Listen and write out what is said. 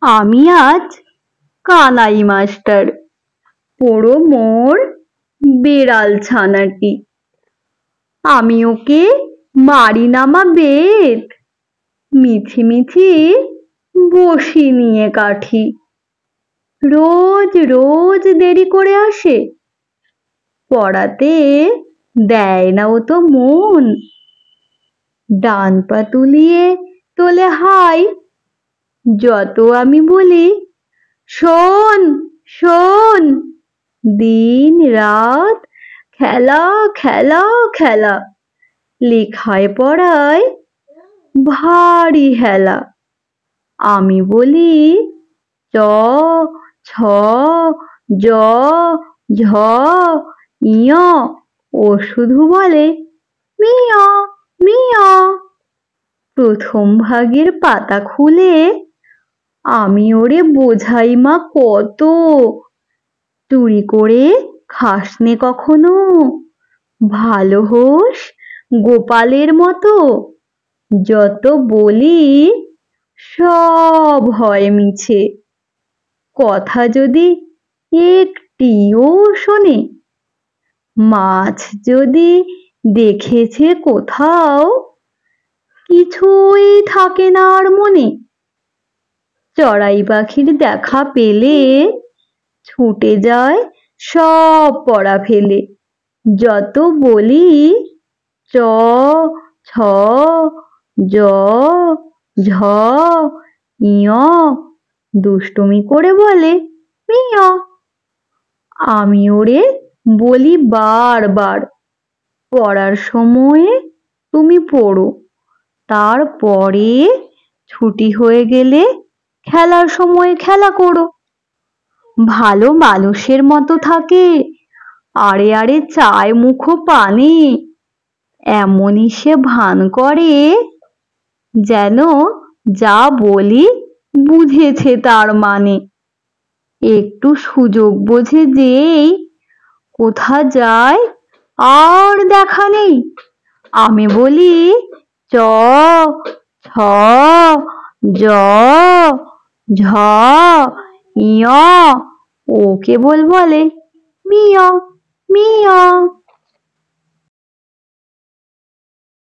আমি আজ কানাই মাস্টার, পোড়ো মোর বেড়াল ছানাটি। আমি ওকে মারি না মা বেত, মিছি মিছি বসি নিয়ে কাঠি। রোজ রোজ দেরি করে আসে, পড়াতে দেয় না ও তো মন। ডান পা তুলিয়ে তোলে হাই, যত আমি বলি শোন শোন। দিন রাত খেলা খেলা খেলা, লেখায় পড়ায় ভারী হেলা। আমি বলি চ ছ জ ঝ ইয়, ও শুধু বলে মিয়া মিয়া। প্রথম ভাগের পাতা খুলে আমি ওরে বোঝাই মা কত, চুরি করে খাসনে কখনো, ভালো হোস গোপালের মতো। যত বলি সব হয় মিছে, কথা যদি একটিও শোনে। মাছ যদি দেখেছে কোথাও, কিছুই থাকে না আর মনে। চড়াই পাখির দেখা পেলে ছুটে যায় সব পড়া ফেলে। যত বলি চ ছ জ ঝ ইয়, দুষ্টুমি করে বলে মিয়া। আমি ওরে বলি বারবার, পড়ার সময়ে তুমি পড়ো, তারপরে ছুটি হয়ে গেলে খেলার সময় খেলা করো। ভালো মানুষের মতো থাকে, আড়ে আড়ে চায় মুখো পানে। এমনই সে ভান করে, যেন যা বলি বুঝেছে তার মানে। একটু সুযোগ বোঝে যেই কোথা যায় আর দেখা নেই। আমি বলি চ ছ জ ঝ ইয়, ও কেবল বলে মিয়া মিয়া।